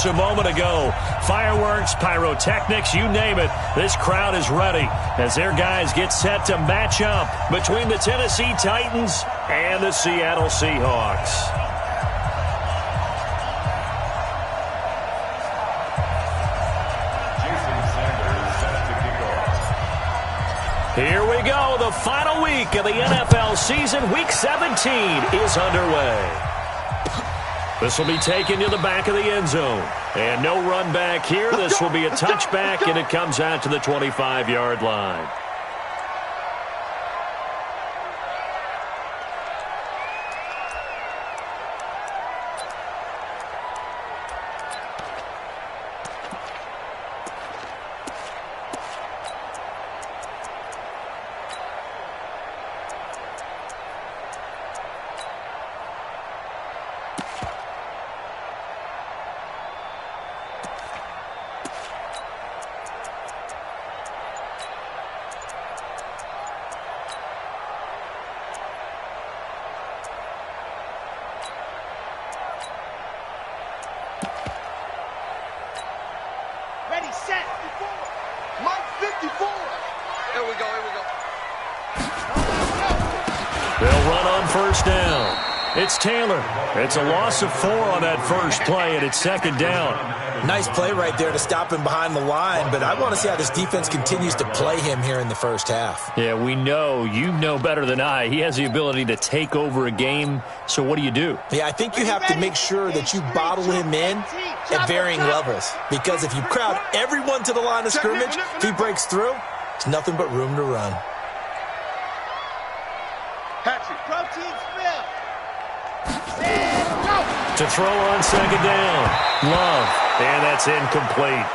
just a moment ago. Fireworks, pyrotechnics, you name it. This crowd is ready as their guys get set to match up between the Tennessee Titans and the Seattle Seahawks. Here we go. The final week of the NFL season. Week 17 is underway. This will be taken to the back of the end zone. And no run back here. This will be a touchback, and it comes out to the 25-yard line. They'll run on first down. It's Taylor. It's a loss of 4 on that first play, and it's second down. Nice play right there to stop him behind the line, but I want to see how this defense continues to play him here in the first half. Yeah, we know. You know better than I. He has the ability to take over a game, so what do? Yeah, I think you have to make sure that you bottle him in at varying levels, because if you crowd everyone to the line of scrimmage, if he breaks through, it's nothing but room to run. To throw on second down. Love. And that's incomplete.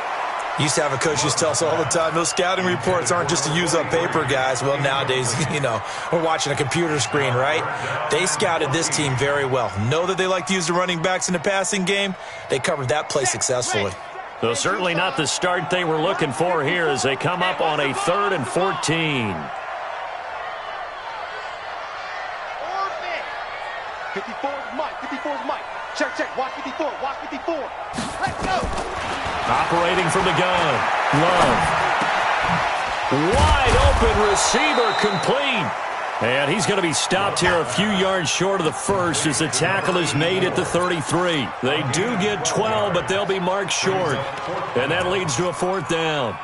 Used to have a coach used to tell us all the time, those scouting reports aren't just to use up paper, guys. Well, nowadays, we're watching a computer screen, right? They scouted this team very well. Know that they like to use the running backs in the passing game. They covered that play successfully. So certainly not the start they were looking for here as they come up on a 3rd and 14. 54's Mike. Check. Watch 54. Let's go. Operating from the gun. Love. Wide open receiver complete. And he's going to be stopped here a few yards short of the first as the tackle is made at the 33. They do get 12, but they'll be marked short. And that leads to a 4th down.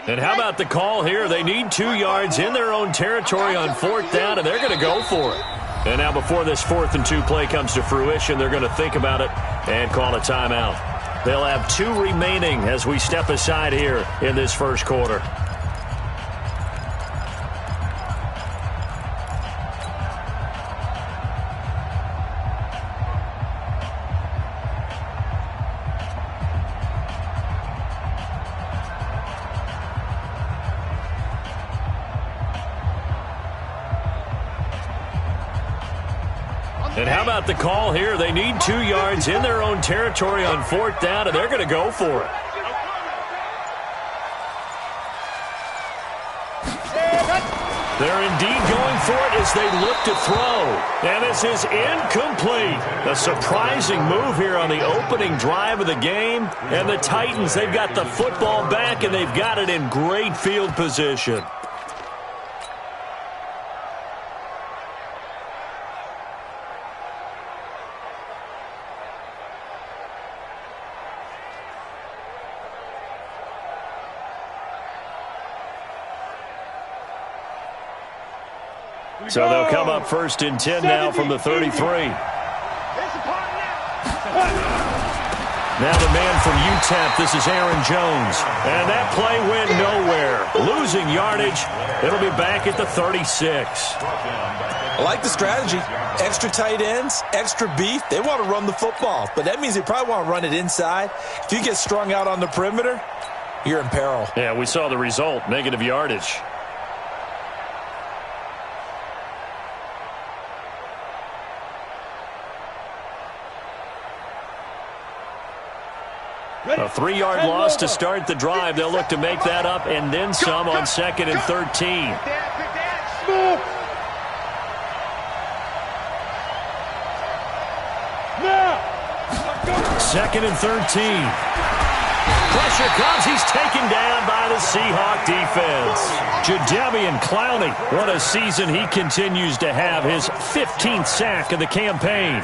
And how about the call here? They need 2 yards in their own territory on 4th down, and they're going to go for it. And now before this 4th and 2 play comes to fruition, they're going to think about it and call a timeout. They'll have 2 remaining as we step aside here in this first quarter. And how about the call here? They need 2 yards in their own territory on 4th down, and they're going to go for it. They're indeed going for it as they look to throw. And this is incomplete. A surprising move here on the opening drive of the game. And the Titans, they've got the football back, and they've got it in great field position. So they'll come up 1st and 10 now from the 33. Now the man from UTEP, this is Aaron Jones. And that play went nowhere. Losing yardage. It'll be back at the 36. I like the strategy. Extra tight ends, extra beef. They want to run the football, but that means they probably want to run it inside. If you get strung out on the perimeter, you're in peril. Yeah, we saw the result, negative yardage. A 3-yard loss to start the drive. They'll look to make that up and then some on 2nd and 13. Second and 13. Pressure comes. He's taken down by the Seahawk defense. Jadeveon Clowney, what a season he continues to have. His 15th sack of the campaign.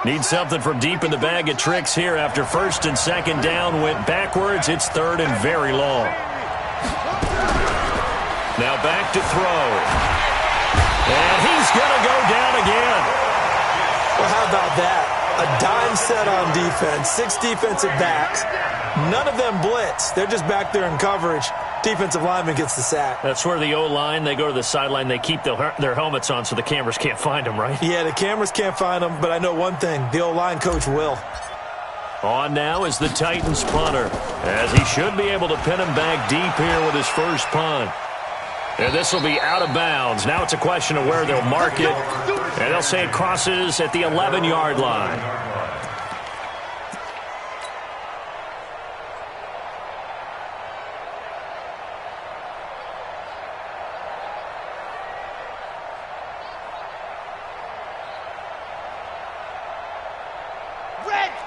Need something from deep in the bag of tricks here after 1st and 2nd down went backwards. It's 3rd and very long. Now back to throw. And he's going to go down again. Well, how about that? A dime set on defense, 6 defensive backs. None of them blitz. They're just back there in coverage. Defensive lineman gets the sack. That's where the O-line, they go to the sideline, they keep their helmets on so the cameras can't find them, right? Yeah, the cameras can't find them, but I know one thing. The O-line coach will. On now is the Titans punter, as he should be able to pin him back deep here with his first punt. And this will be out of bounds. Now it's a question of where they'll mark it. And they'll say it crosses at the 11-yard line.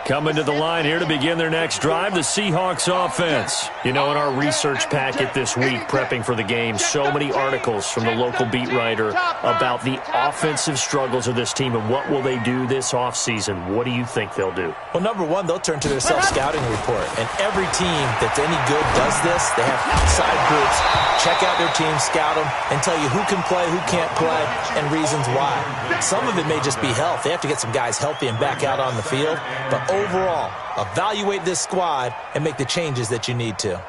Coming to the line here to begin their next drive, the Seahawks offense. You know, in our research packet this week, prepping for the game, so many articles from the local beat writer about the offensive struggles of this team and what will they do this offseason. What do you think they'll do? Well, number one, they'll turn to their self-scouting report. And every team that's any good does this. They have outside groups, check out their team, scout them, and tell you who can play, who can't play, and reasons why. Some of it may just be health. They have to get some guys healthy and back out on the field. But overall, evaluate this squad and make the changes that you need to.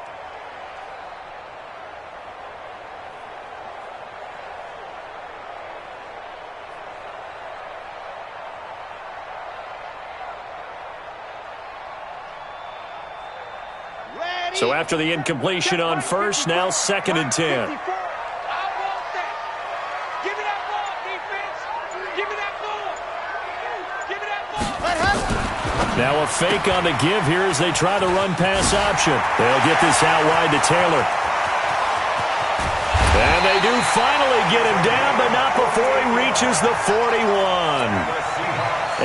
So after the incompletion on first, now 2nd and 10. Now a fake on the give here as they try to run pass option. They'll get this out wide to Taylor. And they do finally get him down, but not before he reaches the 41.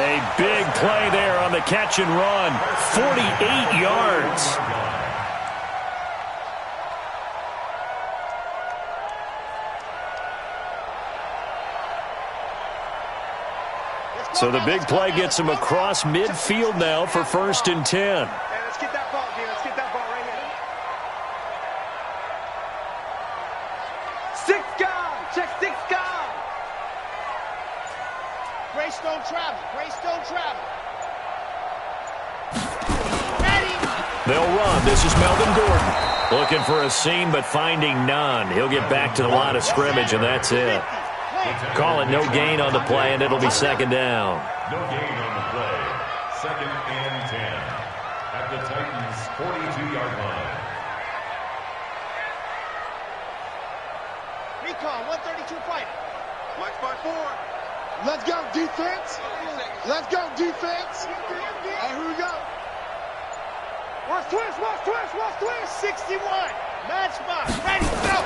A big play there on the catch and run. 48 yards. So the big play gets him across midfield now for 1st and 10. Let's get that ball, dude. Let's get that ball right here. 6 guys. Check 6 guys. Grace don't travel. Grace don't travel. Ready. They'll run. This is Melvin Gordon. Looking for a seam, but finding none. He'll get back to the line of scrimmage, and that's it. Call it no gain on the play, and it'll be 2nd down. No gain on the play. 2nd and 10 at the Titans' 42-yard line. Recon, 132 fighter. Flex by 4. Let's go, defense. Let's go, defense. Hey, here we go. Watch twist, watch twist, watch twist. 61. Match box. Ready, go.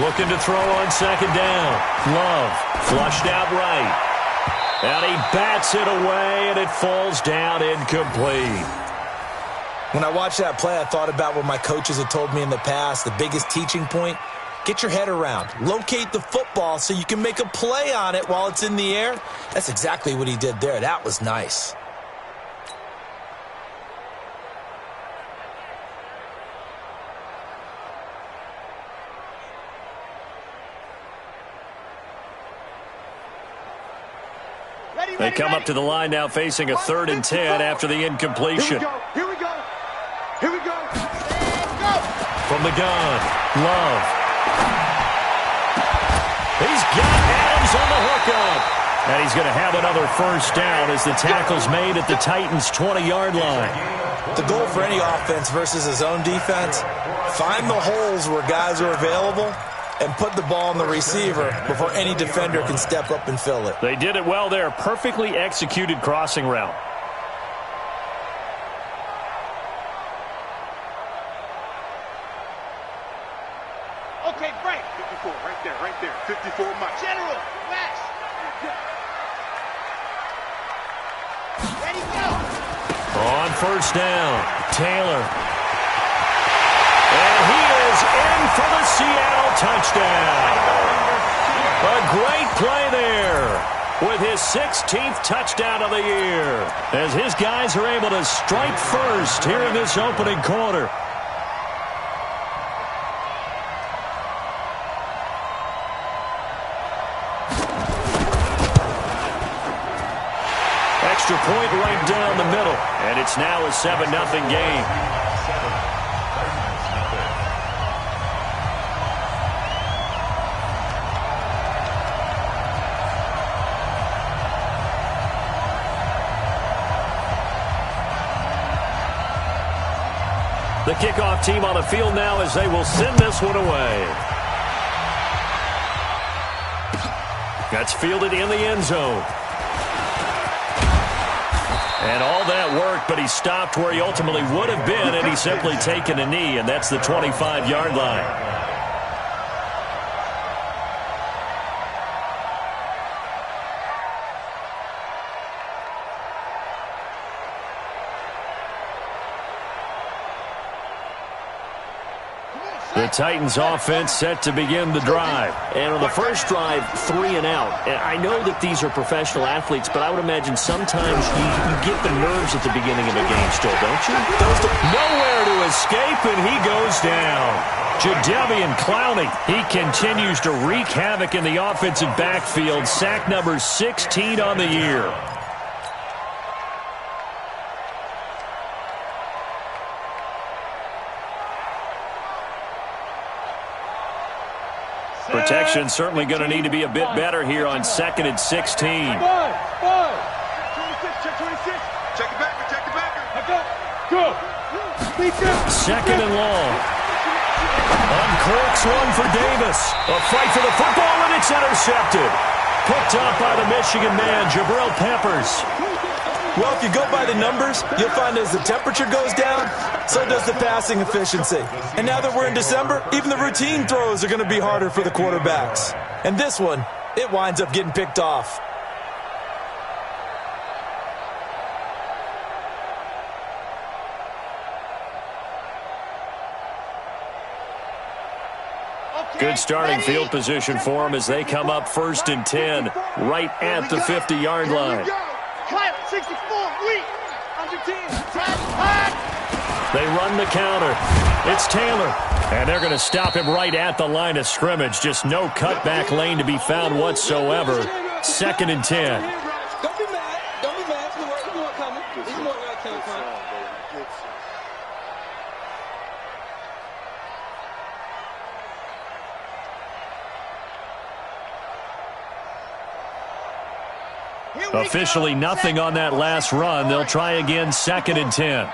Looking to throw on 2nd down. Love flushed out right. And he bats it away, and it falls down incomplete. When I watched that play, I thought about what my coaches had told me in the past. The biggest teaching point, get your head around. Locate the football so you can make a play on it while it's in the air. That's exactly what he did there. That was nice. They come up to the line now facing a 3rd and 10 after the incompletion. Here we go. From the gun, Love. He's got Adams on the hookup. And he's going to have another first down as the tackle's made at the Titans' 20-yard line. The goal for any offense versus his own defense, find the holes where guys are available and put the ball on the receiver before any defender can step up and fill it. They did it well there. Perfectly executed crossing route. Okay, break. 54, right there. 54 miles. General, West. Ready, go. On first down, Taylor. And he is in for the Seattle touchdown. A great play there with his 16th touchdown of the year as his guys are able to strike first here in this opening quarter. Extra point right down the middle, and it's now a 7-0 game. The kickoff team on the field now as they will send this one away. That's fielded in the end zone. And all that worked, but he stopped where he ultimately would have been, and he's simply taken a knee, and that's the 25-yard line. The Titans offense set to begin the drive. And on the first drive, 3 and out. And I know that these are professional athletes, but I would imagine sometimes you get the nerves at the beginning of a game still, don't you? Nowhere to escape, and he goes down. Jadeveon Clowney, he continues to wreak havoc in the offensive backfield. Sack number 16 on the year. Protection certainly going to need to be a bit better here on 2nd and 16. Check 26. Check the backer. Go. 2nd and long. Uncorks one for Davis. A fight for the football, and it's intercepted. Picked up by the Michigan man, Jabril Peppers. Well, if you go by the numbers, you'll find as the temperature goes down, so does the passing efficiency. And now that we're in December, even the routine throws are going to be harder for the quarterbacks. And this one, it winds up getting picked off. Good starting field position for them as they come up 1st and 10, right at the 50-yard line. 64, weak. Under 10. They run the counter. It's Taylor. And they're going to stop him right at the line of scrimmage. Just no cutback lane to be found whatsoever. 2nd and 10. Don't be mad. Don't be mad. There's more coming. There's more coming. Officially nothing on that last run. They'll try again 2nd and 10.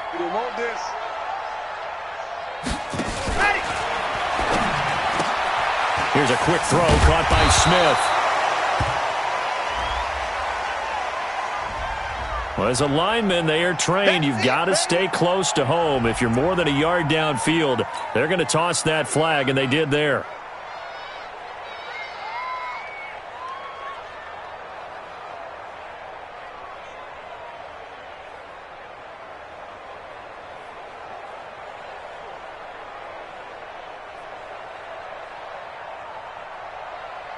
Here's a quick throw caught by Smith. Well, as a lineman, they are trained. You've got to stay close to home. If you're more than a yard downfield, they're going to toss that flag, and they did there.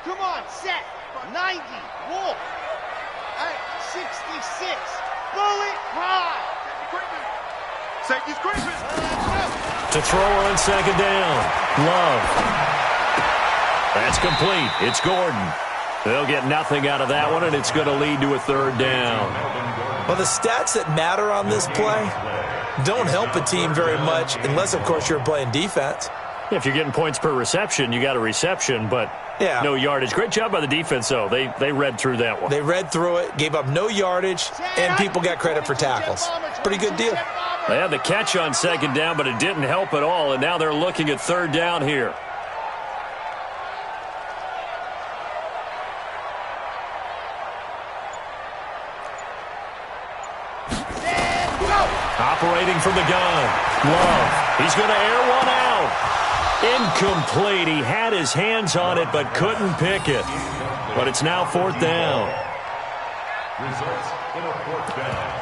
Come on, set. 90. Wolf. 66. Bullet high. Safety's creeping. To throw on 2nd down. Love. That's complete. It's Gordon. They'll get nothing out of that one, and it's going to lead to a 3rd down. Well, the stats that matter on this play don't help a team very much unless, of course, you're playing defense. If you're getting points per reception, you got a reception, but no yardage. Great job by the defense, though. They read through that one. They read through it, gave up no yardage, and people got credit for tackles. Pretty good deal. They had the catch on second down, but it didn't help at all, and now they're looking at third down here. Operating from the gun. Love. He's going to air one out. Incomplete. He had his hands on it but couldn't pick it. But it's now fourth down. Results in a fourth down.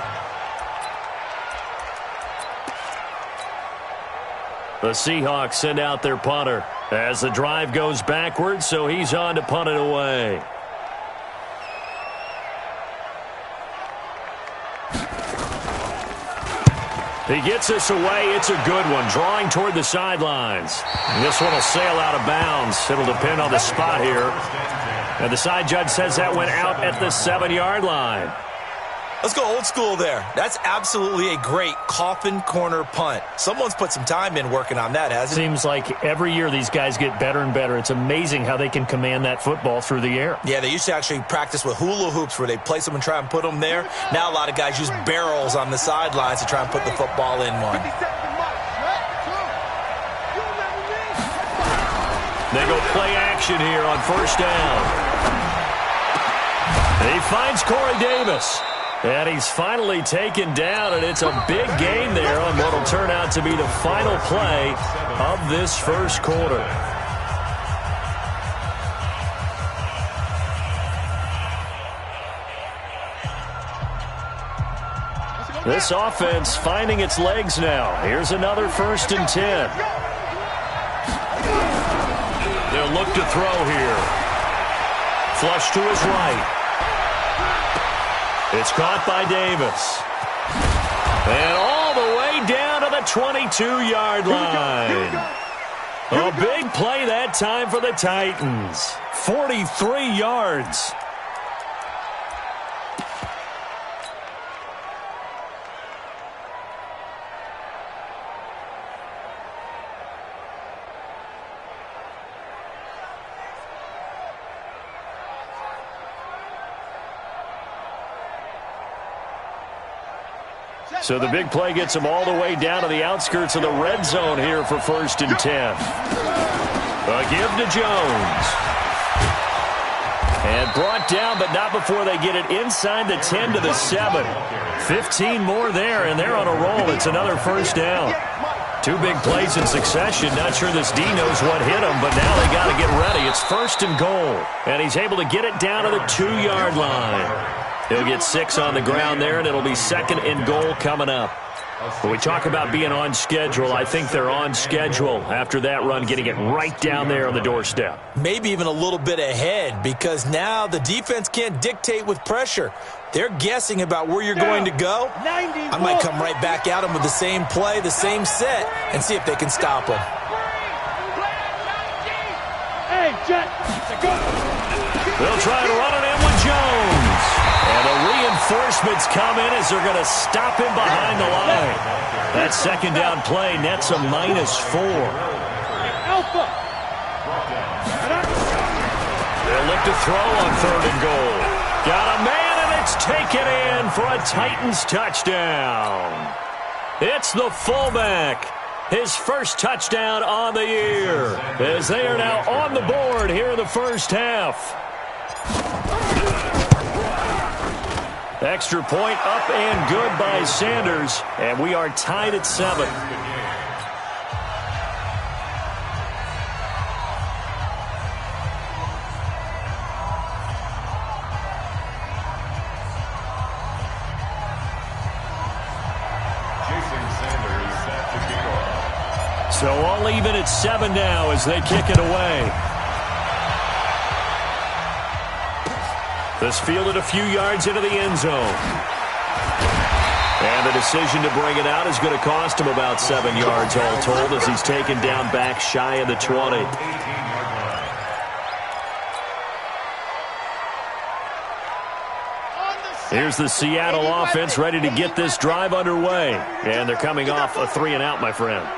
The Seahawks send out their punter as the drive goes backwards, so he's on to punt it away. He gets this away. It's a good one. Drawing toward the sidelines. And this one will sail out of bounds. It'll depend on the spot here. And the side judge says that went out at the 7-yard line. Let's go old school there. That's absolutely a great coffin corner punt. Someone's put some time in working on that, hasn't it? Seems like every year these guys get better and better. It's amazing how they can command that football through the air. Yeah, they used to actually practice with hula hoops where they place them and try and put them there. Now a lot of guys use barrels on the sidelines to try and put the football in one. They go play action here on first down. He finds Corey Davis. And he's finally taken down, and it's a big gain there on what will turn out to be the final play of this first quarter. This offense finding its legs now. Here's another 1st and 10. They'll look to throw here. Flush to his right. It's caught by Davis. And all the way down to the 22-yard line. A big play that time for the Titans. 43 yards. So the big play gets him all the way down to the outskirts of the red zone here for 1st and 10. A give to Jones. And brought down, but not before they get it inside the 10 to the 7. 15 more there, and they're on a roll. It's another 1st down. 2 big plays in succession. Not sure this D knows what hit him, but now they got to get ready. It's 1st and goal. And he's able to get it down to the 2-yard line. He'll get 6 on the ground there, and it'll be 2nd and goal coming up. When we talk about being on schedule, I think they're on schedule after that run, getting it right down there on the doorstep. Maybe even a little bit ahead, because now the defense can't dictate with pressure. They're guessing about where you're going to go. I might come right back at them with the same play, the same set, and see if they can stop them. They'll try to run it in with Jones. And the reinforcements come in as they're going to stop him behind the line. That 2nd down play nets a -4. They'll look to throw on 3rd and goal. Got a man, and it's taken in for a Titans touchdown. It's the fullback. His first touchdown on the year, as they are now on the board here in the first half. Extra point up and good by Sanders, and we are tied at 7. So all even at 7 now as they kick it away. This fielded a few yards into the end zone. And the decision to bring it out is going to cost him about 7 yards all told as he's taken down back shy of the 20. Here's the Seattle offense ready to get this drive underway. And they're coming off a 3-and-out, my friend.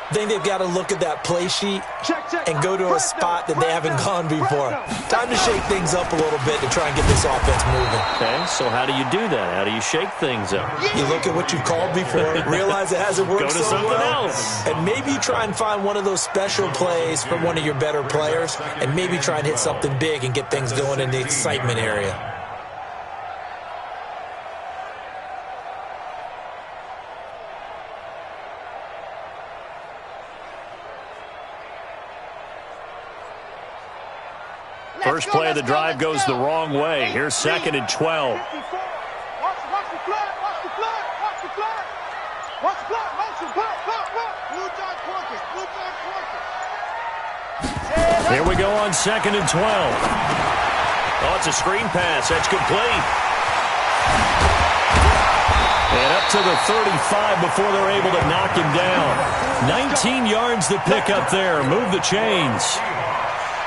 I think they've got to look at that play sheet and go to a spot that they haven't gone before. Time to shake things up a little bit to try and get this offense moving. Okay, so how do you do that? How do you shake things up? You look at what you've called before, realize it hasn't worked Go to so something well, else. and maybe try and find one of those special plays from one of your better players, and maybe try and hit something big and get things going in the excitement area. First play of the drive goes the wrong way. Here's 2nd and 12. Watch the flag, watch the flag, watch the flag. Watch the flag, motion, block. Blue dot corker, blue dot corker. Here we go on 2nd and 12. Oh, it's a screen pass. That's complete. And up to the 35 before they're able to knock him down. 19 yards to pick up there. Move the chains.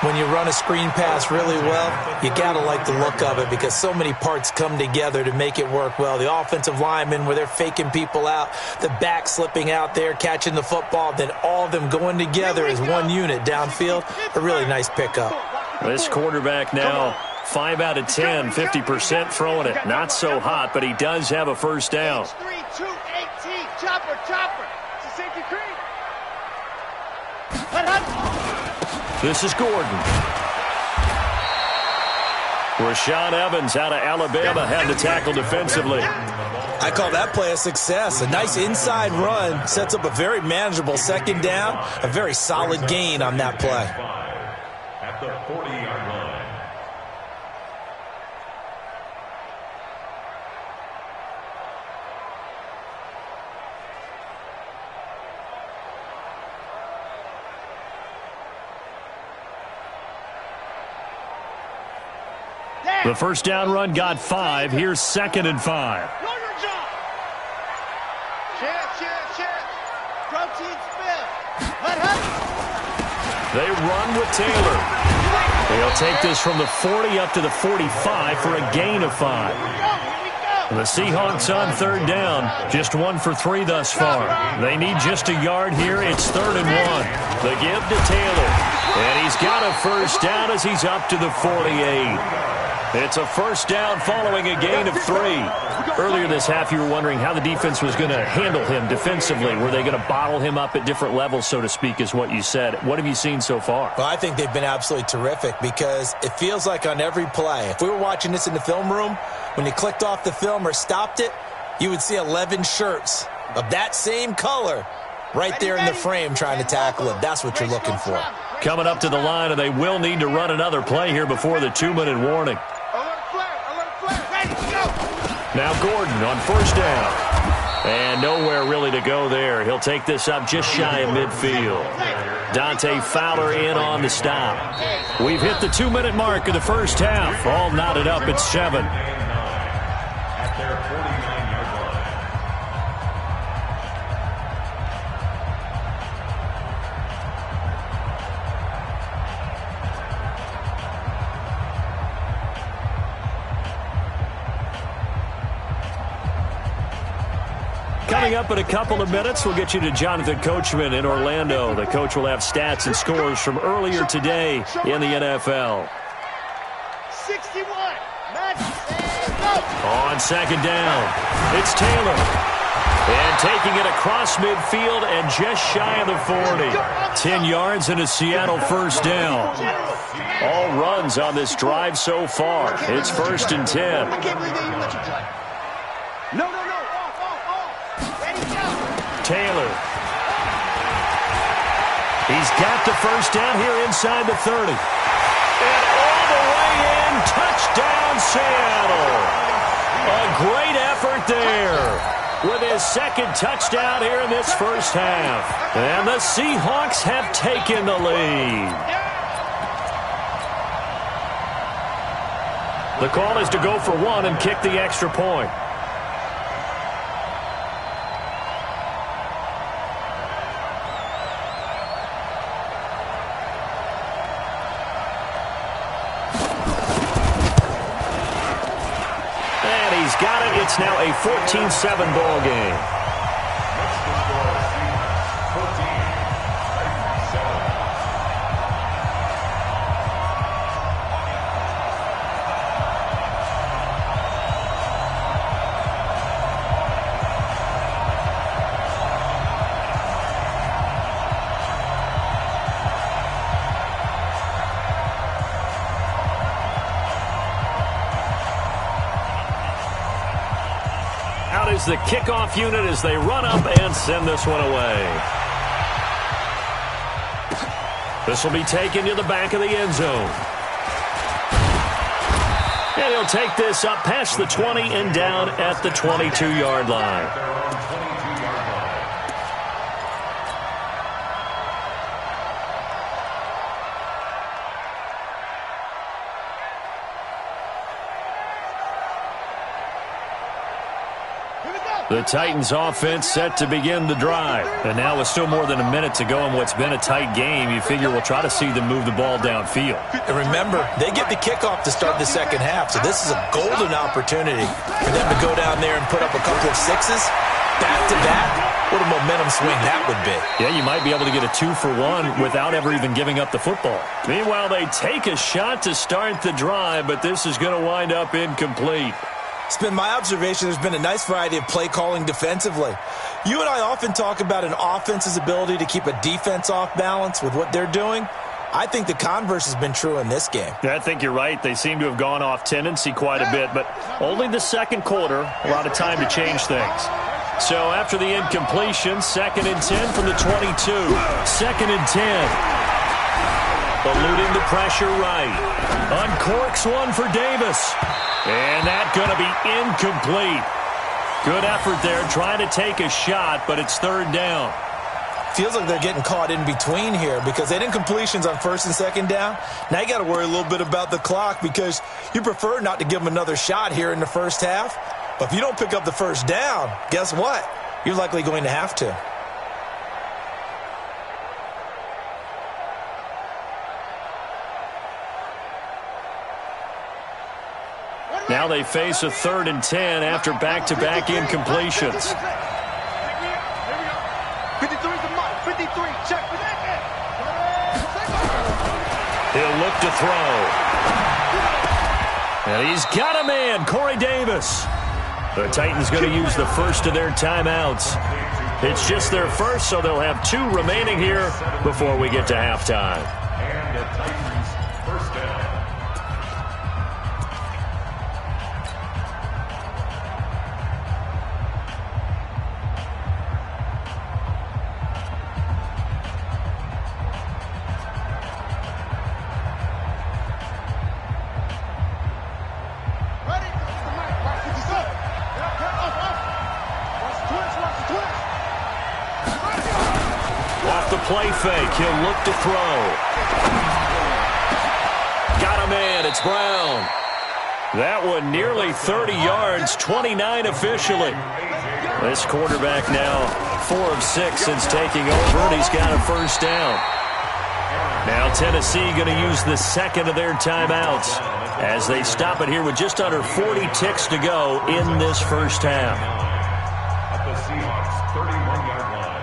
When you run a screen pass really well, you got to like the look of it because so many parts come together to make it work well. The offensive linemen, where they're faking people out, the back slipping out there, catching the football, then all of them going together as one unit downfield. A really nice pickup. This quarterback now 5 out of 10, 50% throwing it. Not so hot, but he does have a first down. 3-2-18, chopper. It's a safety cream. This is Gordon. Rashaan Evans out of Alabama had the tackle defensively. I call that play a success. A nice inside run sets up a very manageable 2nd down, a very solid gain on that play. At the 40-yard line. The first down run got 5. Here's 2nd and 5. Chance. Protein spill. They run with Taylor. They'll take this from the 40 up to the 45 for a gain of 5. The Seahawks on 3rd down, just 1 for 3 thus far. They need just a yard here. It's 3rd and 1. The give to Taylor. And he's got a first down as he's up to the 48. It's a first down following a gain of 3. Earlier this half, you were wondering how the defense was going to handle him defensively. Were they going to bottle him up at different levels, so to speak, is what you said. What have you seen so far? Well, I think they've been absolutely terrific because it feels like on every play, if we were watching this in the film room, when you clicked off the film or stopped it, you would see 11 shirts of that same color right there in the frame trying to tackle him. That's what you're looking for. Coming up to the line, and they will need to run another play here before the 2-minute warning. Now Gordon on first down. And nowhere really to go there. He'll take this up just shy of midfield. Dante Fowler in on the stop. We've hit the 2-minute mark of the first half. All knotted up at 7. At their 49-yard line. Coming up in a couple of minutes, we'll get you to Jonathan Coachman in Orlando. The coach will have stats and scores from earlier today in the NFL. 61. On 2nd down, it's Taylor. And taking it across midfield and just shy of the 40. 10 yards and a Seattle first down. All runs on this drive so far. It's 1st and 10. I can't believe they even let you play. No. Off. Ready, go. Taylor. He's got the first down here inside the 30. And all the way in, touchdown Seattle. A great effort there with his 2nd touchdown here in this first half. And the Seahawks have taken the lead. The call is to go for 1 and kick the extra point. Got it. It's now a 14-7 ball game. is the kickoff unit as they run up and send this one away. This will be taken to the back of the end zone. And he'll take this up past the 20 and down at the 22-yard line. The Titans offense set to begin the drive. And now with still more than a minute to go in what's been a tight game, you figure we'll try to see them move the ball downfield. And remember, they get the kickoff to start the second half, so this is a golden opportunity for them to go down there and put up a couple of sixes back-to-back. What a momentum swing that would be. Yeah, you might be able to get a 2-for-1 without ever even giving up the football. Meanwhile, they take a shot to start the drive, but this is going to wind up incomplete. It's been my observation there's been a nice variety of play calling defensively. You and I often talk about an offense's ability to keep a defense off balance with what they're doing. I think the converse has been true in this game. Yeah, I think you're right. They seem to have gone off tendency quite a bit, but only the second quarter, a lot of time to change things. So after the incompletion, 2nd and 10 from the 22. 2nd and 10. Eluding the pressure right. Uncorks one for Davis. And that's going to be incomplete. Good effort there trying to take a shot, but it's 3rd down. Feels like they're getting caught in between here because they had incompletions on 1st and 2nd down. Now you got to worry a little bit about the clock because you prefer not to give them another shot here in the first half. But if you don't pick up the 1st down, guess what? You're likely going to have to. Now they face a 3rd and 10 after back-to-back incompletions. 53's the mark. 53, check. He'll look to throw. And he's got a man, Corey Davis. The Titans going to use the first of their timeouts. It's just their first, so they'll have 2 remaining here before we get to halftime. And the Titans first down. Play fake. He'll look to throw. Got a man. It's Brown. That one nearly 30 yards, 29 officially. This quarterback now 4 of 6 since taking over, and he's got a 1st down. Now Tennessee going to use the 2nd of their timeouts as they stop it here with just under 40 ticks to go in this first half. At the Seahawks 31-yard line.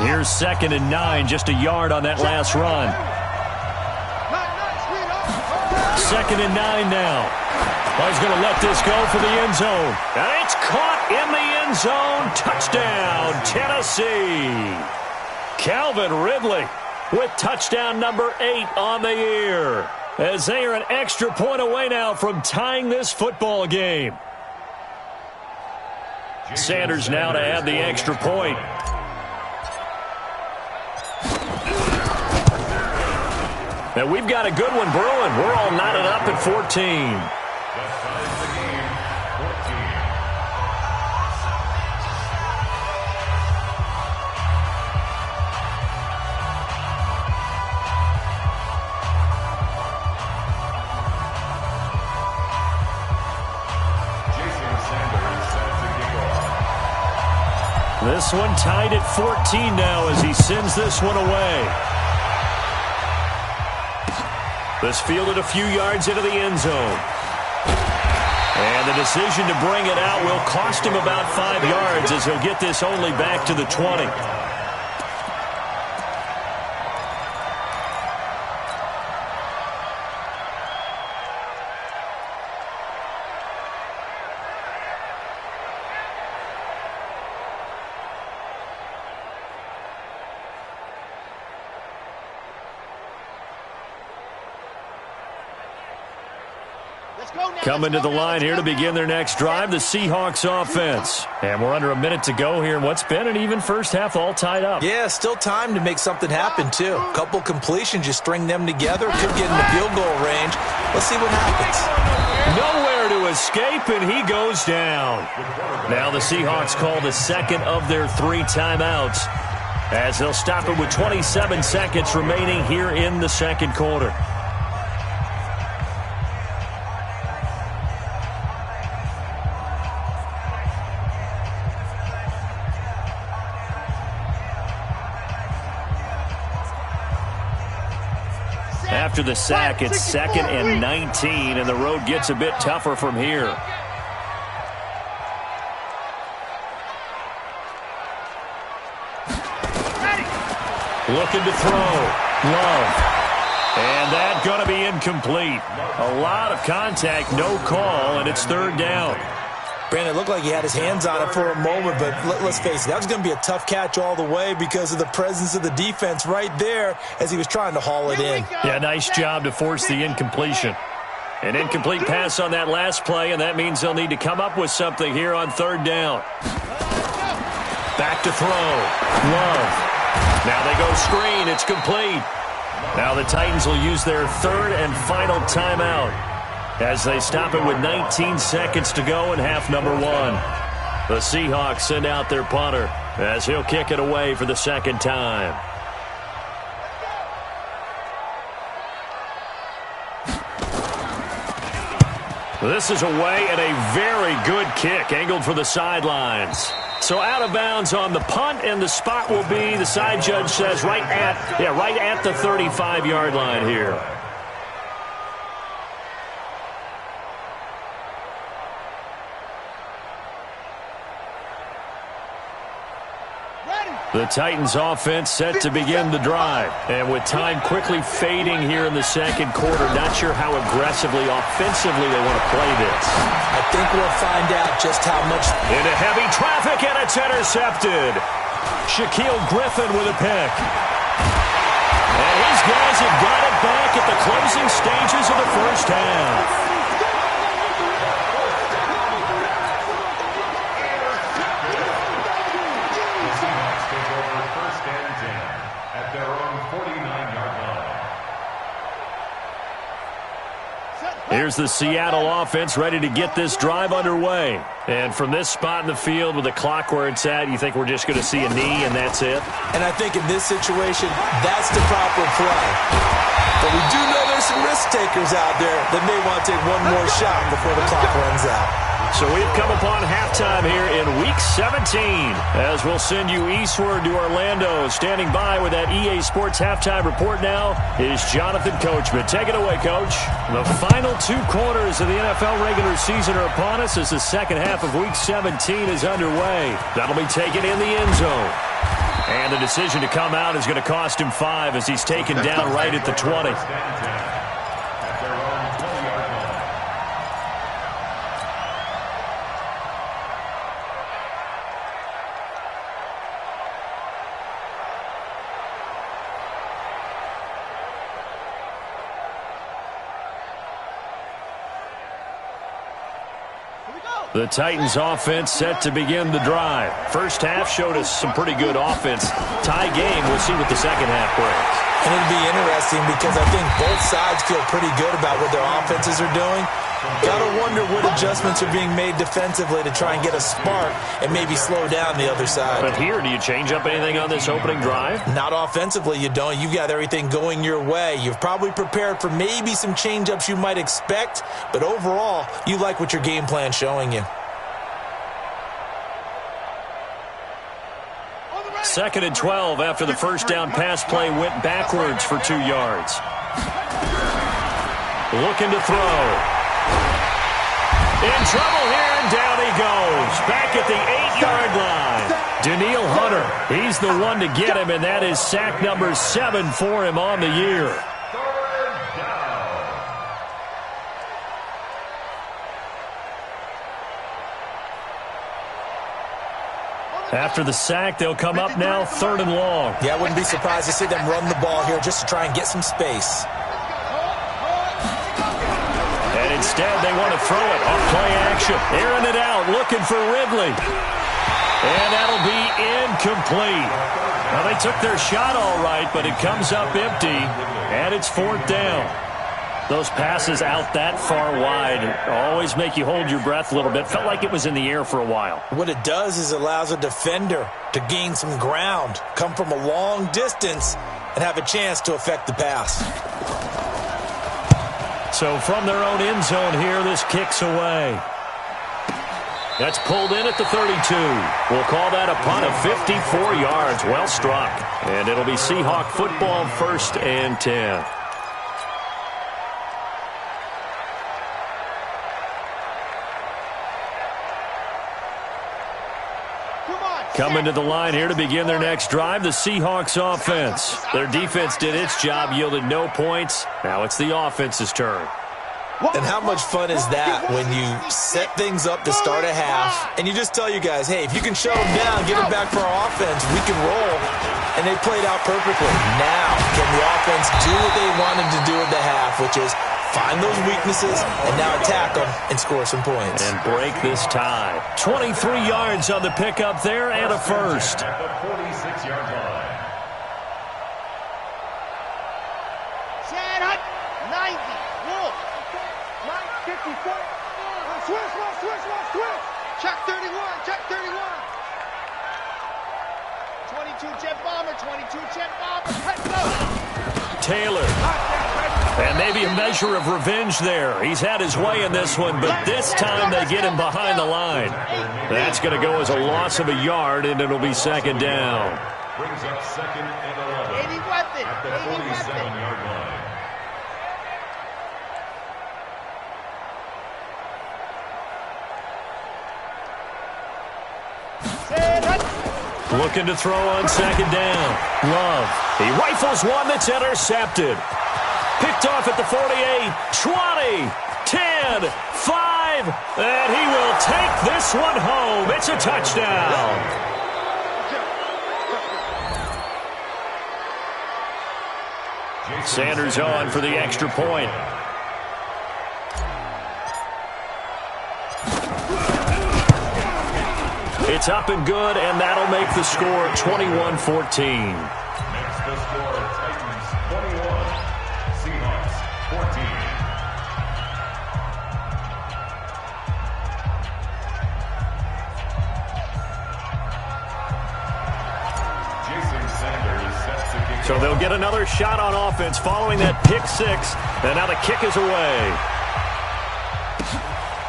Here's 2nd and 9, just a yard on that last run. 2nd and 9 now. Well, he's going to let this go for the end zone. And it's caught in the end zone. Touchdown, Tennessee. Calvin Ridley with touchdown number 8 on the year. As they are an extra point away now from tying this football game. Sanders now to add the extra point. Now we've got a good one brewing. We're all knotted up at 14. This one tied at 14 now as he sends this one away. This fielded a few yards into the end zone. And the decision to bring it out will cost him about 5 yards as he'll get this only back to the 20. Coming to the line here to begin their next drive, the Seahawks offense. And we're under a minute to go here in what's been an even first half, all tied up. Yeah, still time to make something happen, too. A couple completions, you string them together, could get in the field goal range. Let's see what happens. Nowhere to escape, and he goes down. Now the Seahawks call the second of their 3 timeouts, as they'll stop it with 27 seconds remaining here in the second quarter. After the sack, it's 2nd and 19, and the road gets a bit tougher from here. Looking to throw. Love. And that's going to be incomplete. A lot of contact, no call, and it's 3rd down. Brandon, it looked like he had his hands on it for a moment, but let's face it, that was going to be a tough catch all the way because of the presence of the defense right there as he was trying to haul it in. Yeah, nice job to force the incompletion. An incomplete pass on that last play, and that means they'll need to come up with something here on 3rd down. Back to throw. Love. Now they go screen. It's complete. Now the Titans will use their 3rd and final timeout as they stop it with 19 seconds to go in half number 1. The Seahawks send out their punter as he'll kick it away for the 2nd time. This is away, and a very good kick angled for the sidelines. So out of bounds on the punt, and the spot will be, the side judge says, right at the 35-yard line here. The Titans offense set to begin the drive. And with time quickly fading here in the second quarter, not sure how aggressively, offensively they want to play this. I think we'll find out just how much. Into heavy traffic, and it's intercepted. Shaquille Griffin with a pick. And his guys have got it back at the closing stages of the first half. Here's the Seattle offense ready to get this drive underway. And from this spot in the field with the clock where it's at, you think we're just going to see a knee and that's it? And I think in this situation, that's the proper play. But we do know there's some risk takers out there that may want to take one more shot before the clock runs out. So we've come upon halftime here in Week 17 as we'll send you eastward to Orlando. Standing by with that EA Sports halftime report now is Jonathan Coachman. Take it away, Coach. The final 2 quarters of the NFL regular season are upon us as the second half of Week 17 is underway. That'll be taken in the end zone. And the decision to come out is going to cost him 5 as he's taken down right at the 20. The Titans offense set to begin the drive. First half showed us some pretty good offense. Tie game, we'll see what the second half brings. And it'll be interesting because I think both sides feel pretty good about what their offenses are doing. Gotta wonder what adjustments are being made defensively to try and get a spark and maybe slow down the other side. But here, do you change up anything on this opening drive? Not offensively, you don't. You've got everything going your way. You've probably prepared for maybe some change-ups you might expect, but overall, you like what your game plan's showing you. 2nd and 12 after the first down pass play went backwards for 2 yards. Looking to throw. In trouble here, and down he goes. Back at the 8-yard line. Danielle Hunter, he's the one to get him, and that is sack number 7 for him on the year. After the sack, they'll come up now 3rd and long. Yeah, I wouldn't be surprised to see them run the ball here just to try and get some space. And Instead, they want to throw it on play action. Airing it out, looking for Ridley. And that'll be incomplete. Now, they took their shot all right, but it comes up empty, and it's 4th down. Those passes out that far wide always make you hold your breath a little bit. Felt like it was in the air for a while. What it does is it allows a defender to gain some ground, come from a long distance, and have a chance to affect the pass. So from their own end zone here, this kicks away. That's pulled in at the 32. We'll call that a punt of 54 yards. Well struck. And it'll be Seahawk football, 1st and 10. Coming to the line here to begin their next drive, the Seahawks offense. Their defense did its job, yielded no points. Now it's the offense's turn. And how much fun is that when you set things up to start a half, and you just tell you guys, hey, if you can shut them down, get them back for our offense, we can roll. And they played out perfectly. Now, can the offense do what they wanted to do at the half, which is find those weaknesses and now attack them and score some points. And break this tie. 23 yards on the pickup there and a first. At the 46-yard line. Chad Hunt, 90. Wolf. 54. Switch. Check 31. 22 jet bomber. Let's go. Taylor. And maybe a measure of revenge there. He's had his way in this one, but this time they get him behind the line. That's going to go as a loss of a yard, and it'll be 2nd down. Brings up 2nd and 11. At the 47-yard line. Looking to throw on 2nd down. Love. He rifles one that's intercepted. Picked off at the 48, 20, 10, 5, and he will take this one home. It's a touchdown. Sanders on for the extra point. It's up and good, and that'll make the score 21-14. Makes the score Titans 21, Seahawks 14. Jason Sanders sets the kick. So they'll get another shot on offense following that pick 6, and now the kick is away.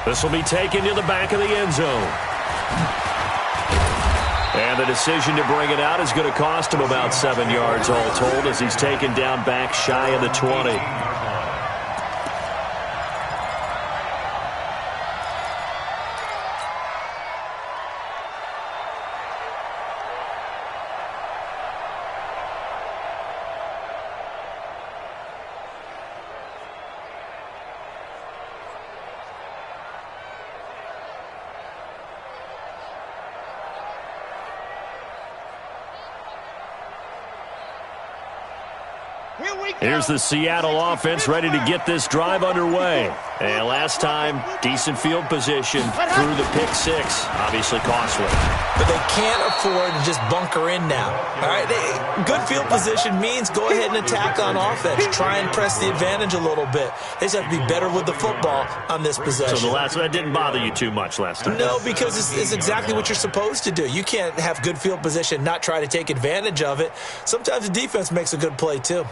This will be taken to the back of the end zone. And the decision to bring it out is going to cost him about 7 yards all told as he's taken down back shy of the 20. Here's the Seattle offense ready to get this drive underway. And last time, decent field position through the pick 6. Obviously costly. But they can't afford to just bunker in now. All right, good field position means go ahead and attack on offense. Try and press the advantage a little bit. They just have to be better with the football on this possession. So the last one didn't bother you too much last time? No, because it's exactly what you're supposed to do. You can't have good field position, not try to take advantage of it. Sometimes the defense makes a good play too.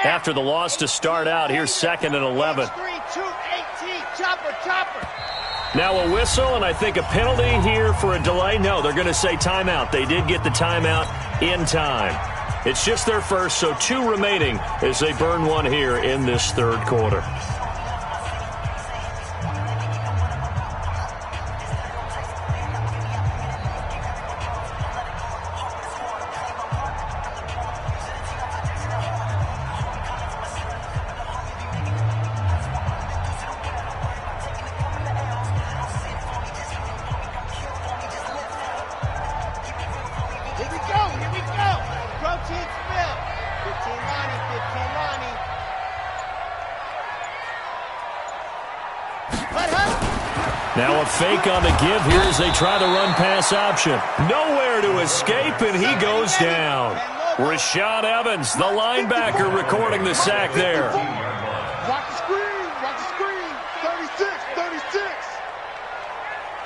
After the loss to start out, here's 2nd and 11. Now a whistle, and I think a penalty here for a delay. No, they're going to say timeout. They did get the timeout in time. It's just their first, so 2 remaining as they burn one here in this 3rd quarter. Smith. 15 Lonnie, 15 Lonnie. Now a fake on the give here as they try the run-pass option. Nowhere to escape, and he goes down. Rashad Evans, the linebacker, recording the sack there. Watch the screen, watch the screen. 36, 36.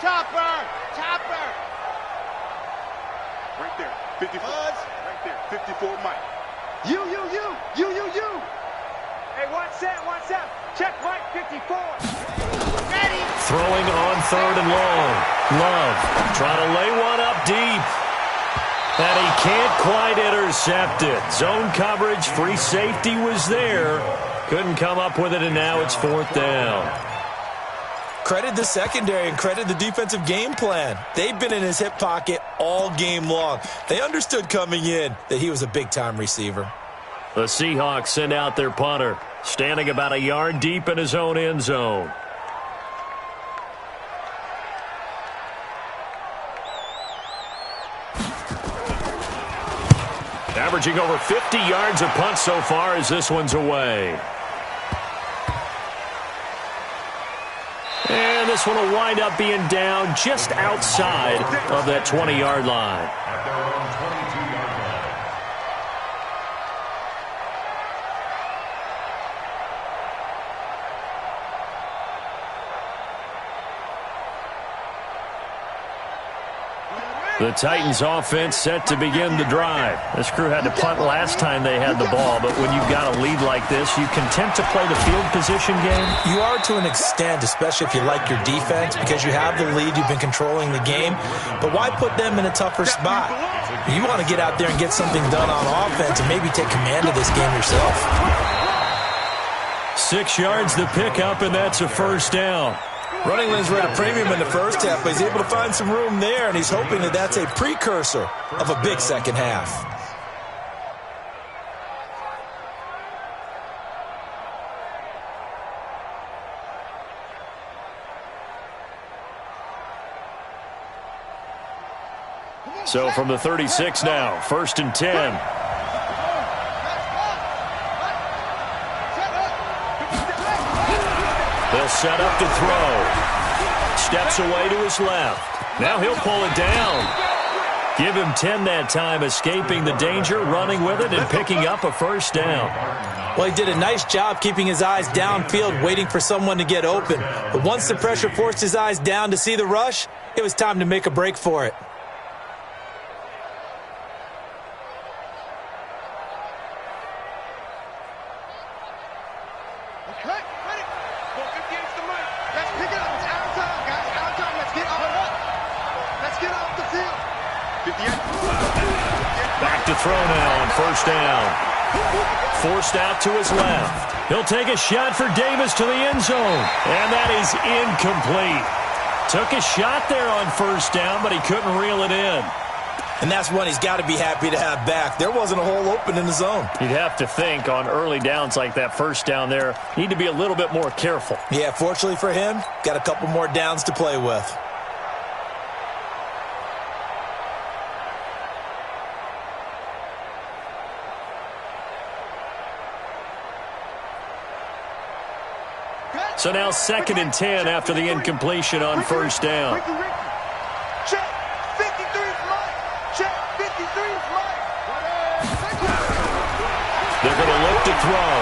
Chopper, chopper. Right there, 54. Right there, 54 Mike. You. Hey, watch that. Check Mike, 54. Ready. Throwing on 3rd and long. Love trying to lay one up deep. And he can't quite intercept it. Zone coverage, free safety was there. Couldn't come up with it, and now it's 4th down. Credit the secondary and credit the defensive game plan. They've been in his hip pocket all game long. They understood coming in that he was a big-time receiver. The Seahawks send out their punter, standing about a yard deep in his own end zone. Averaging over 50 yards a punt so far as this one's away. And this one will wind up being down just outside of that 20-yard line. At their own 22-yard line. The Titans offense set to begin the drive. This crew had to punt last time they had the ball, but when you've got a lead like this, you content to play the field position game? You are to an extent, especially if you like your defense, because you have the lead, you've been controlling the game. But why put them in a tougher spot? You want to get out there and get something done on offense and maybe take command of this game yourself. 6 yards to pick up, and that's a 1st down. Running lanes were at a premium in the first half, but he's able to find some room there, and he's hoping that that's a precursor of a big second half. So from the 36 now, 1st and 10. They'll set up to throw. Steps away to his left. Now he'll pull it down. Give him 10 that time, escaping the danger, running with it, and picking up a 1st down. Well, he did a nice job keeping his eyes downfield, waiting for someone to get open. But once the pressure forced his eyes down to see the rush, it was time to make a break for it. Back to throw now on 1st down. Forced out to his left. He'll take a shot for Davis to the end zone. And that is incomplete. Took a shot there on 1st down, but he couldn't reel it in. And that's one he's got to be happy to have back. There wasn't a hole open in the zone. You'd have to think on early downs like that 1st down there, need to be a little bit more careful. Yeah, fortunately for him, got a couple more downs to play with. So now 2nd and 10 after the incompletion on 1st down. Check, 53's Mike. Check, 53's Mike. They're going to look to throw.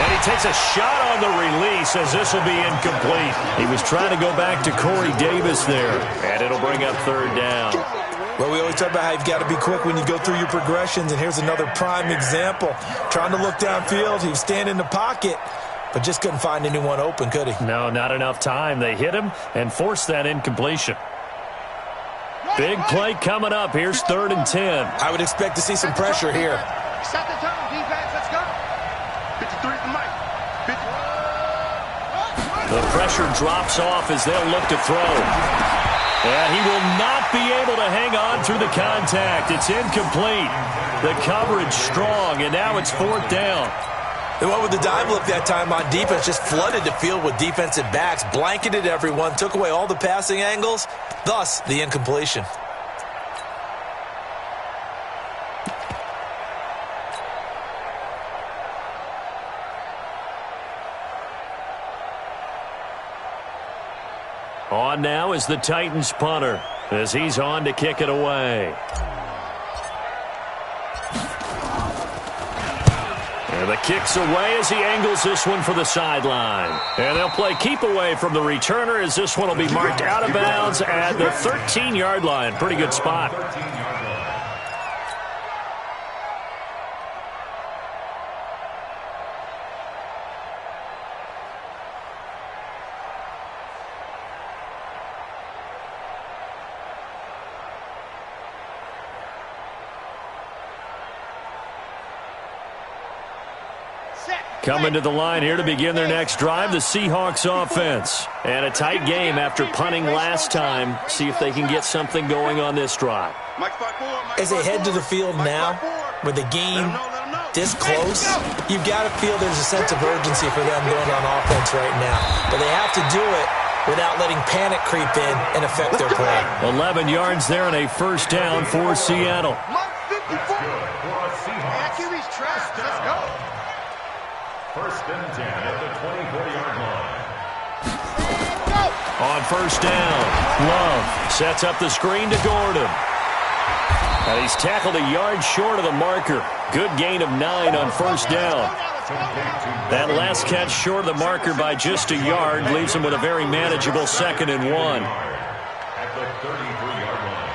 And he takes a shot on the release as this will be incomplete. He was trying to go back to Corey Davis there. And it'll bring up 3rd down. Well, we always talk about how you've got to be quick when you go through your progressions. And here's another prime example. Trying to look downfield. He was standing in the pocket, but just couldn't find anyone open, could he? No, not enough time. They hit him and forced that incompletion. Big play coming up. Here's 3rd and 10. I would expect to see some pressure here. Set the tone, defense. Let's go. 53 for Mike. 50. The pressure drops off as they'll look to throw. And he will not be able to hang on through the contact. It's incomplete. The coverage strong, and now it's 4th down. They went with the dime look that time on defense, just flooded the field with defensive backs, blanketed everyone, took away all the passing angles, thus the incompletion. On now is the Titans punter as he's on to kick it away. And the kick's away as he angles this one for the sideline. And they'll play keep away from the returner as this one will be marked out of bounds at the 13-yard line. Pretty good spot. Coming to the line here to begin their next drive, the Seahawks offense. And a tight game after punting last time. See if they can get something going on this drive. As they head to the field now, with the game this close, you've got to feel there's a sense of urgency for them going on offense right now. But they have to do it without letting panic creep in and affect their play. 11 yards there and a first down for Seattle. Let's go. First and 10 at the 24-yard line. On first down, Love sets up the screen to Gordon. And he's tackled a yard short of the marker. Good gain of 9 on first down. That last catch short of the marker by just a yard leaves him with a very manageable 2nd and 1. At the 33-yard line.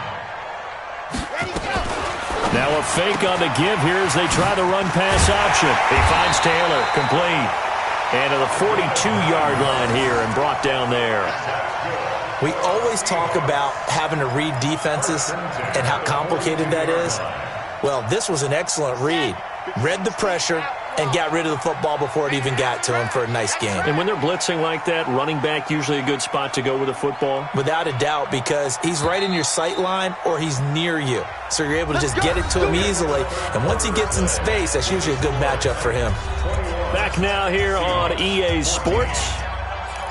Now a fake on the give here as they try the run-pass option. He finds Taylor, complete. And to the 42-yard line here and brought down there. We always talk about having to read defenses and how complicated that is. Well, this was an excellent read. Read the pressure and got rid of the football before it even got to him for a nice game. And when they're blitzing like that, running back usually a good spot to go with the football? Without a doubt, because he's right in your sight line or he's near you. So you're able to just get it to him easily. And once he gets in space, that's usually a good matchup for him. Back now here on EA Sports.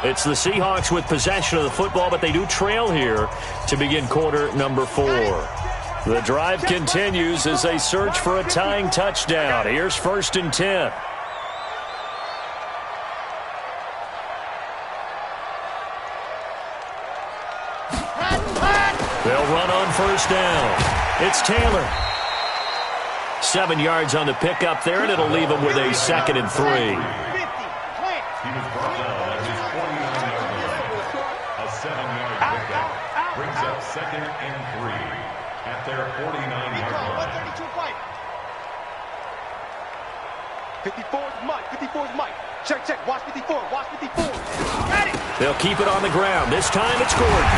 It's the Seahawks with possession of the football, but they do trail here to begin quarter number 4. The drive continues as they search for a tying touchdown. Here's first and 10. They'll run on first down. It's Taylor. 7 yards on the pickup there, and it'll leave him with a 2nd and 3. He was brought down at his 49-yard line. A 7-yard pickup brings up 2nd and 3 at their 49-yard line. 54 is Mike. 54 is Mike. Check, check. Watch 54. Watch 54. Got it. They'll keep it on the ground. This time it's Gordon.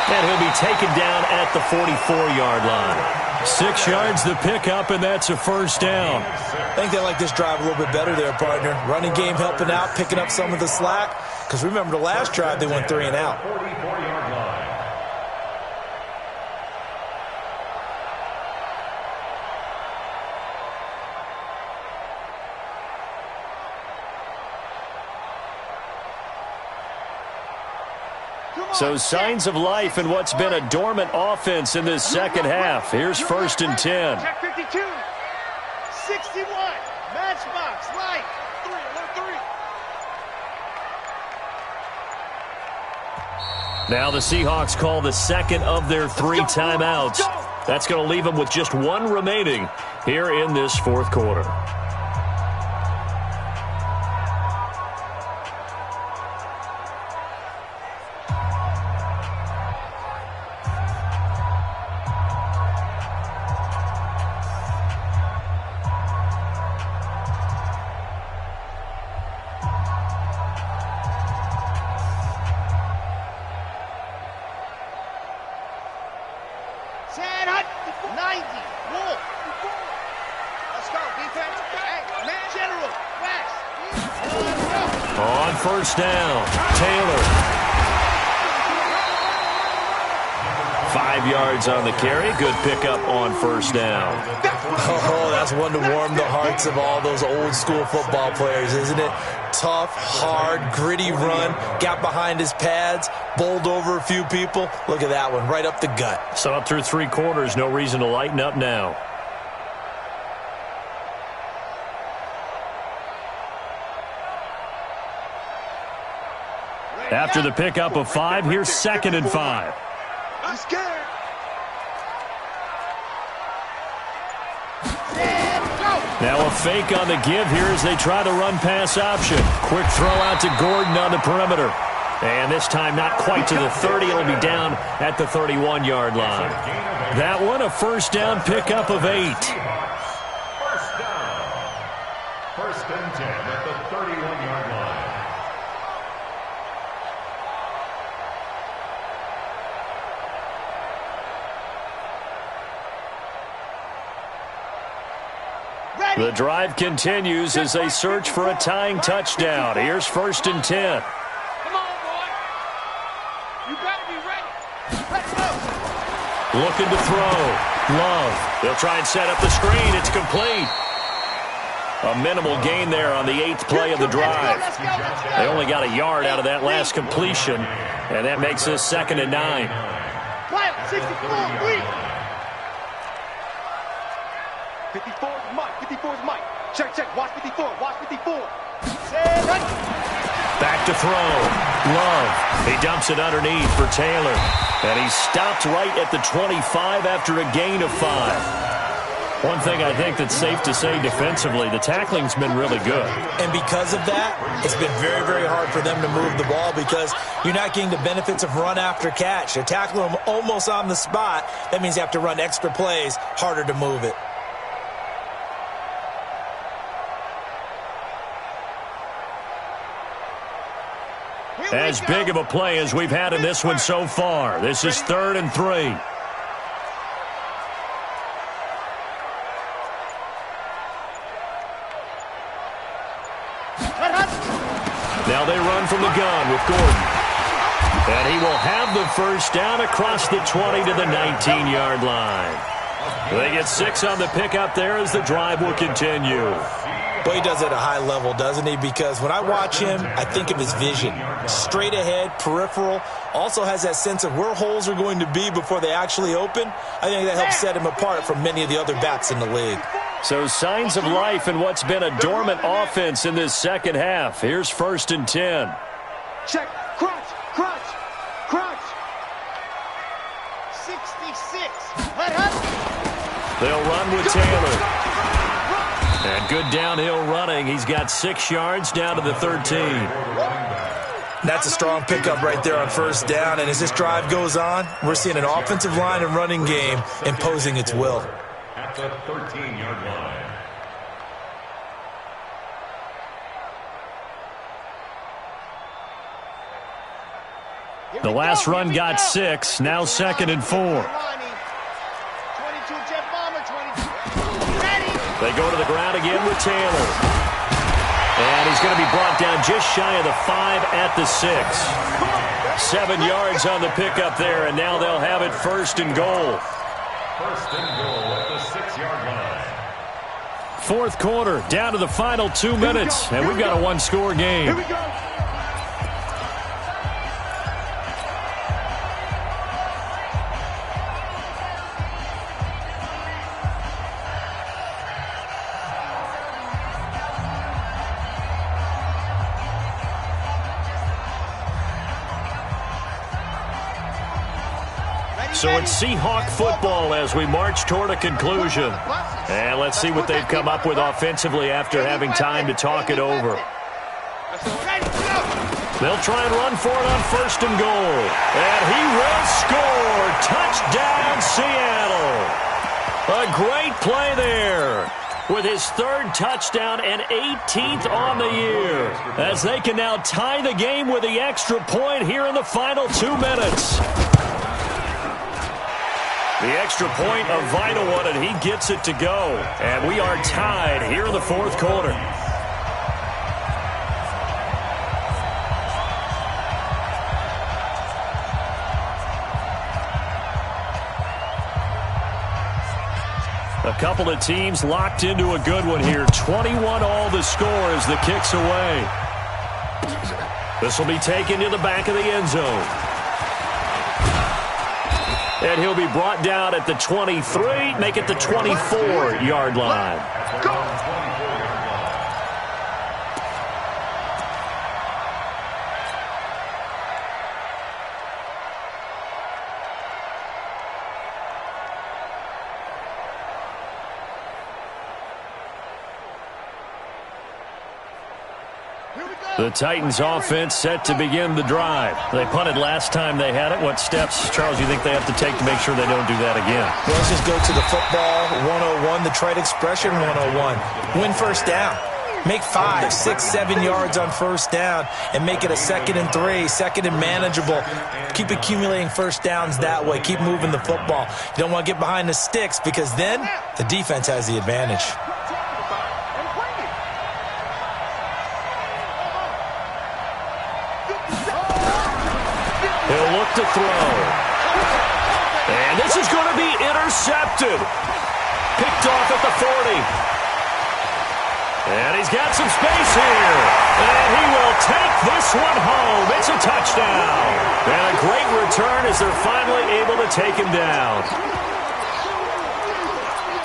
And he'll be taken down at the 44-yard line. 6 yards the pickup, and that's a first down. I think they like this drive a little bit better there, partner. Running game helping out, picking up some of the slack. Because remember, the last drive they went 3 and out. 44-yard line. So signs of life in what's been a dormant offense in this second half. Here's first and 10. Check 52. 61. Matchbox. Right. 3. Now the Seahawks call the second of their 3 timeouts. That's going to leave them with just 1 remaining here in this fourth quarter. On first down, Taylor. 5 yards on the carry. Good pickup on first down. Oh, that's one to warm the hearts of all those old school football players, isn't it? Tough, hard, gritty run. Got behind his pads, bowled over a few people. Look at that one, right up the gut. So up through 3 quarters, no reason to lighten up now. After the pickup of 5, here's 2nd and 5. I'm scared. Now a fake on the give here as they try the run-pass option. Quick throw out to Gordon on the perimeter. And this time not quite to the 30. It'll be down at the 31-yard line. That one a first down pickup of 8. First down. First and 10 at the 31-yard line. The drive continues as they search for a tying touchdown. Here's 1st and 10. Come on, boy. You better be ready. Let's go. Looking to throw. Love. They'll try and set up the screen. It's complete. A minimal gain there on the 8th play of the drive. They only got a yard out of that last completion, and that makes this 2nd and 9. Quiet, 64, 54 is Mike. 54 is Mike. Check, check. Watch 54. Watch 54. Back to throw. Love. He dumps it underneath for Taylor. And he's stopped right at the 25 after a gain of 5. One thing I think that's safe to say defensively, the tackling's been really good. And because of that, it's been very, very hard for them to move the ball because you're not getting the benefits of run after catch. You're tackling them almost on the spot. That means you have to run extra plays, harder to move it. As big of a play as we've had in this one so far. This is 3rd and 3. Now they run from the gun with Gordon. And he will have the first down across the 20 to the 19-yard line. They get 6 on the pickup there as the drive will continue. But he does it at a high level, doesn't he? Because when I watch him, I think of his vision. Straight ahead, peripheral. Also has that sense of where holes are going to be before they actually open. I think that helps set him apart from many of the other backs in the league. So signs of life in what's been a dormant offense in this second half. Here's 1st and 10. Check. Crunch. Crunch. Crunch. 66. They'll run with Taylor. And good downhill running. He's got 6 yards down to the 13. That's a strong pickup right there on 1st down. And as this drive goes on, we're seeing an offensive line and running game imposing its will. At the 13-yard line. The last run got 6. Now 2nd and 4. They go to the ground again with Taylor. And he's going to be brought down just shy of the 5 at the 6. 7 yards on the pickup there, and now they'll have it 1st and goal. 1st and goal at the 6-yard line. 4th quarter, down to the final 2 minutes, and we've got a one-score game. Here we go. So it's Seahawk football as we march toward a conclusion. And let's see what they've come up with offensively after having time to talk it over. They'll try and run for it on 1st and goal. And he will score. Touchdown, Seattle. A great play there with his 3rd touchdown and 18th on the year, as they can now tie the game with the extra point here in the final 2 minutes. The extra point, a vital one, and he gets it to go. And we are tied here in the 4th quarter. A couple of teams locked into a good one here. 21 all the score as the kick's away. This will be taken to the back of the end zone. And he'll be brought down at the 23, make it the 24-yard line. The Titans offense set to begin the drive. They punted last time they had it. What steps, Charles, you think they have to take to make sure they don't do that again? Well, let's just go to the football 101, the trite expression 101. Win first down. Make 5, 6, 7 yards on first down and make it a 2nd and 3, 2nd and manageable. Keep accumulating first downs that way. Keep moving the football. You don't want to get behind the sticks because then the defense has the advantage. He'll look to throw. And this is going to be intercepted. Picked off at the 40. And he's got some space here. And he will take this one home. It's a touchdown. And a great return as they're finally able to take him down.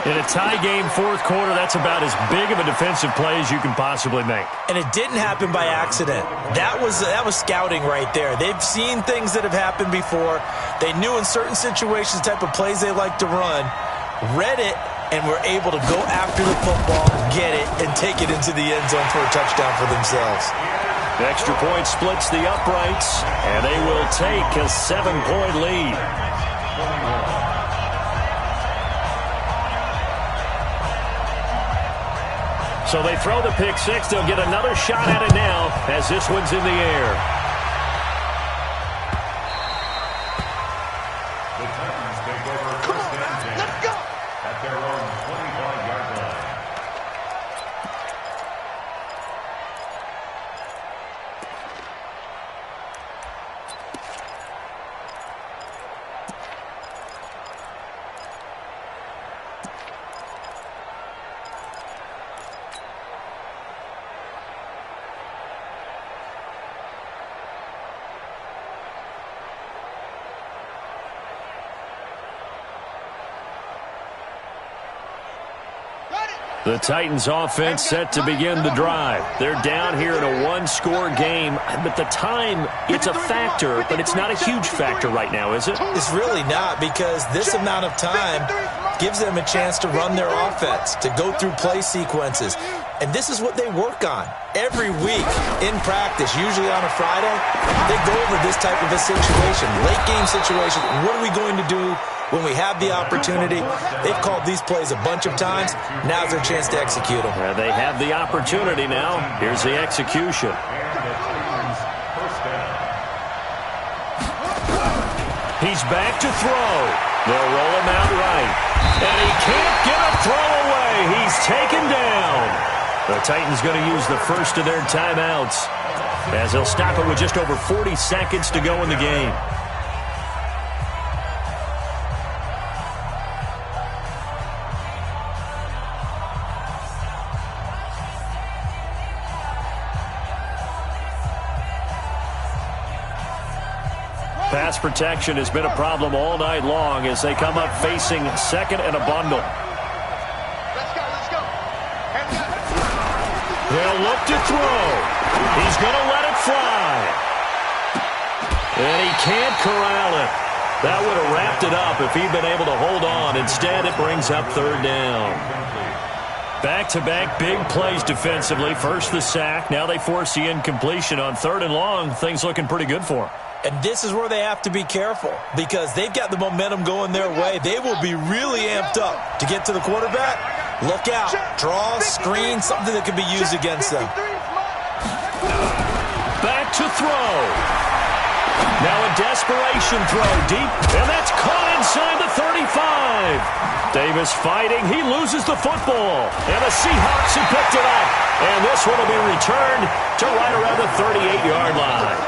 In a tie game, fourth quarter, that's about as big of a defensive play as you can possibly make. And it didn't happen by accident. That was scouting right there. They've seen things that have happened before. They knew in certain situations the type of plays they like to run, read it, and were able to go after the football, get it, and take it into the end zone for a touchdown for themselves. The extra point splits the uprights, and they will take a 7-point lead. So they throw the pick six. They'll get another shot at it now as this one's in the air. The Titans take over first and 10 at their own 25-yard line. The Titans offense set to begin the drive. They're down here in a one-score game, but the time, it's a factor, but it's not a huge factor right now, is it? It's really not, because this amount of time gives them a chance to run their offense, to go through play sequences. And this is what they work on every week in practice, usually on a Friday. They go over this type of a situation, late game situation. What are we going to do when we have the opportunity? They've called these plays a bunch of times. Now's their chance to execute them. They have the opportunity now. Here's the execution. He's back to throw. They'll roll him out right. And he can't get a throw away. He's taken down. The Titans going to use the first of their timeouts as they'll stop it with just over 40 seconds to go in the game. Pass protection has been a problem all night long as they come up facing second and a bundle. Let's go. They'll look to throw. He's going to let it fly. And he can't corral it. That would have wrapped it up if he'd been able to hold on. Instead, it brings up third down. Back-to-back big plays defensively. First the sack. Now they force the incompletion on third and long. Things looking pretty good for them. And this is where they have to be careful because they've got the momentum going their way. They will be really amped up to get to the quarterback. Look out. Draw, screen, something that could be used against them. Back to throw. Now a desperation throw deep, and that's caught inside the 35. Davis fighting. He loses the football. And the Seahawks have picked it up. And this one will be returned to right around the 38-yard line.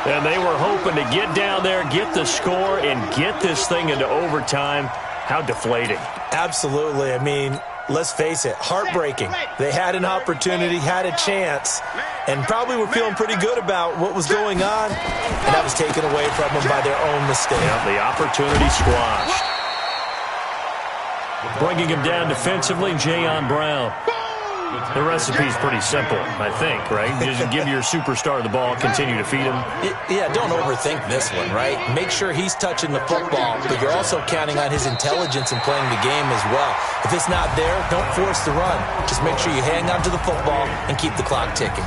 And they were hoping to get down there, get the score, and get this thing into overtime. How deflating. Absolutely. I mean, let's face it, heartbreaking. They had an opportunity, had a chance, and probably were feeling pretty good about what was going on, and that was taken away from them by their own mistake. Yep, the opportunity squashed. Bringing him down defensively, Jayon Brown. The recipe's pretty simple, I think, right? Just give your superstar the ball, continue to feed him. Yeah, don't overthink this one, right? Make sure he's touching the football, but you're also counting on his intelligence in playing the game as well. If it's not there, don't force the run. Just make sure you hang on to the football and keep the clock ticking.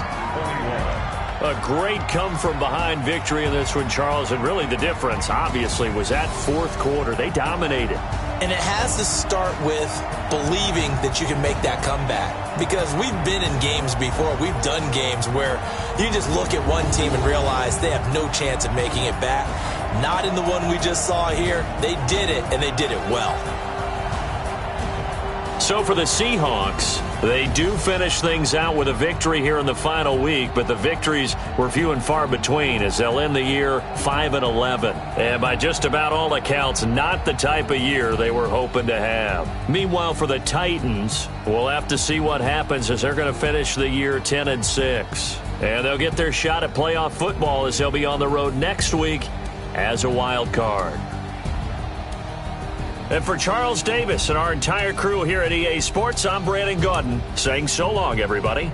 A great come-from-behind victory in this one, Charles, and really the difference, obviously, was that fourth quarter. They dominated. And it has to start with believing that you can make that comeback. Because we've been in games before. We've done games where you just look at one team and realize they have no chance of making it back. Not in the one we just saw here. They did it, and they did it well. So for the Seahawks, they do finish things out with a victory here in the final week, but the victories were few and far between as they'll end the year 5-11. And by just about all accounts, not the type of year they were hoping to have. Meanwhile, for the Titans, we'll have to see what happens as they're going to finish the year 10-6. And they'll get their shot at playoff football as they'll be on the road next week as a wild card. And for Charles Davis and our entire crew here at EA Sports, I'm Brandon Gaudin saying so long, everybody.